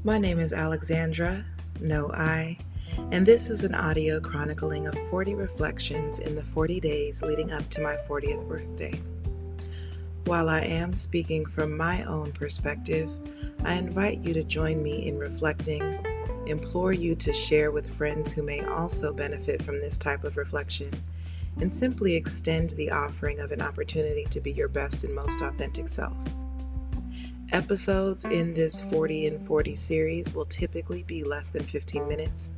My name is Alexandra, no I, and this is an audio chronicling of 40 reflections in the 40 days leading up to my 40th birthday. While I am speaking from my own perspective, I invite you to join me in reflecting, implore you to share with friends who may also benefit from this type of reflection, and simply extend the offering of an opportunity to be your best and most authentic self. Episodes in this 40 and 40 series will typically be less than 15 minutes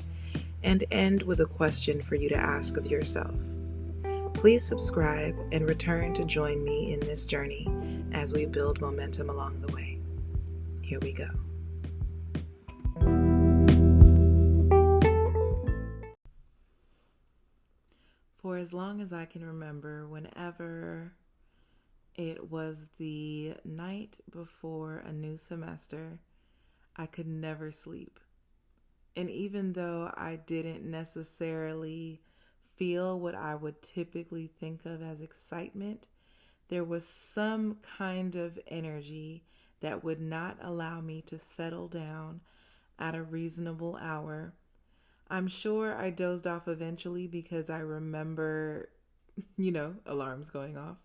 and end with a question for you to ask of yourself. Please subscribe and return to join me in this journey as we build momentum along the way. Here we go. For as long as I can remember, whenever it was the night before a new semester, I could never sleep. And even though I didn't necessarily feel what I would typically think of as excitement, there was some kind of energy that would not allow me to settle down at a reasonable hour. I'm sure I dozed off eventually because I remember, alarms going off.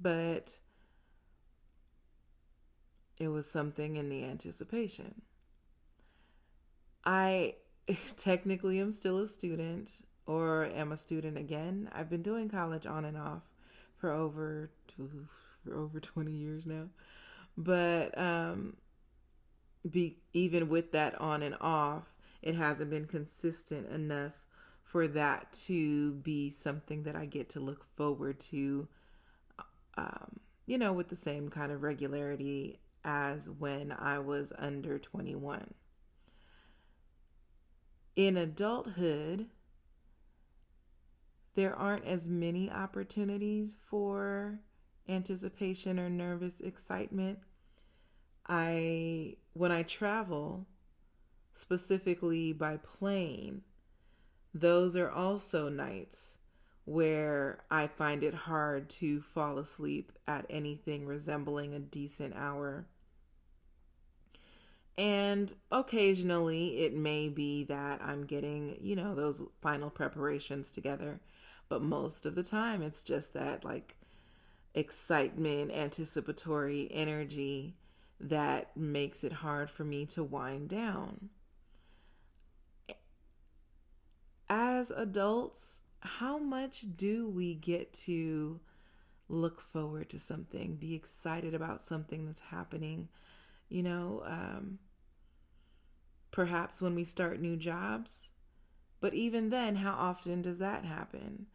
But it was something in the anticipation. I technically am still a student, or am a student again. I've been doing college on and off for over 20 years now. But even with that on and off, it hasn't been consistent enough for that to be something that I get to look forward to, with the same kind of regularity as when I was under 21. In adulthood, there aren't as many opportunities for anticipation or nervous excitement. When I travel, specifically by plane, those are also nights where I find it hard to fall asleep at anything resembling a decent hour. And occasionally it may be that I'm getting, those final preparations together. But most of the time it's just that excitement, anticipatory energy that makes it hard for me to wind down. As adults, how much do we get to look forward to something, be excited about something that's happening? Perhaps when we start new jobs. But even then, how often does that happen?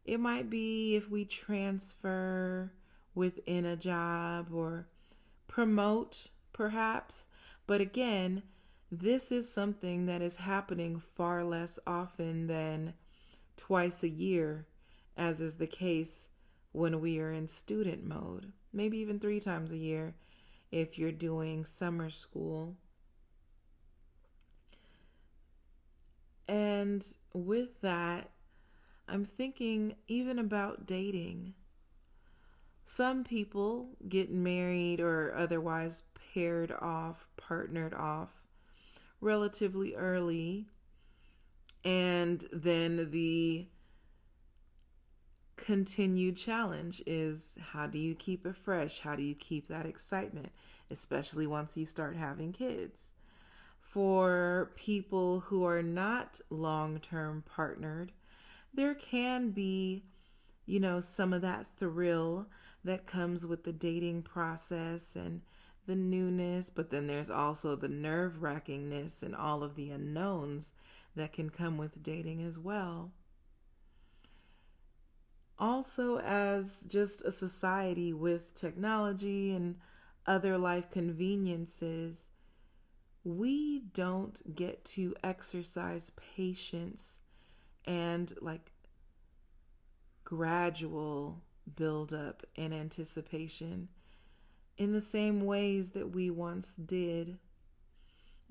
It might be if we transfer within a job or promote, perhaps. But again, this is something that is happening far less often than twice a year, as is the case when we are in student mode. Maybe even 3 times a year if you're doing summer school. And with that, I'm thinking even about dating. Some people get married or otherwise paired off, partnered off relatively early. And then the continued challenge is, how do you keep it fresh? How do you keep that excitement, especially once you start having kids? For people who are not long-term partnered, there can be, some of that thrill that comes with the dating process and the newness, but then there's also the nerve-wrackingness and all of the unknowns that can come with dating as well. Also, as just a society with technology and other life conveniences, we don't get to exercise patience and gradual build up and anticipation in the same ways that we once did,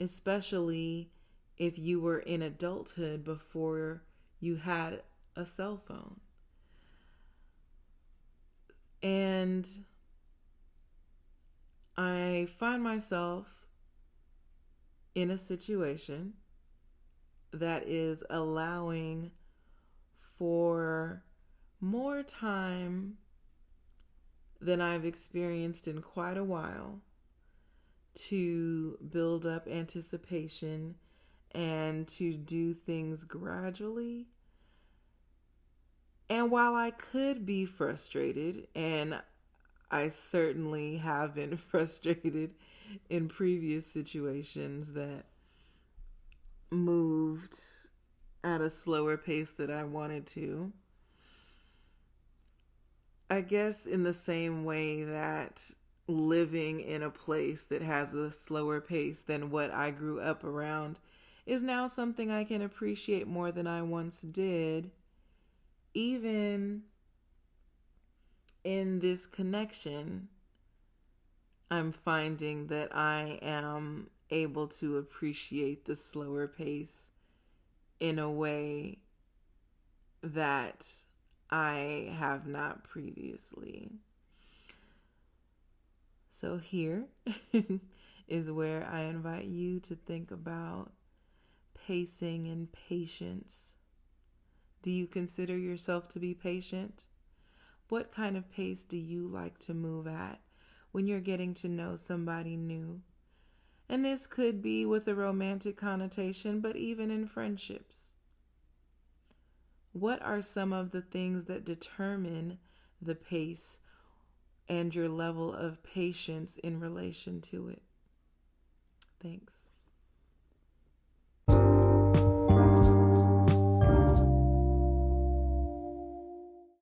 especially if you were in adulthood before you had a cell phone. And I find myself in a situation that is allowing for more time than I've experienced in quite a while to build up anticipation and to do things gradually. And while I could be frustrated, and I certainly have been frustrated in previous situations that moved at a slower pace than I wanted to, I guess in the same way that living in a place that has a slower pace than what I grew up around is now something I can appreciate more than I once did, even in this connection, I'm finding that I am able to appreciate the slower pace in a way that I have not previously. So here is where I invite you to think about pacing and patience. Do you consider yourself to be patient? What kind of pace do you like to move at when you're getting to know somebody new? And this could be with a romantic connotation, but even in friendships. What are some of the things that determine the pace and your level of patience in relation to it? Thanks.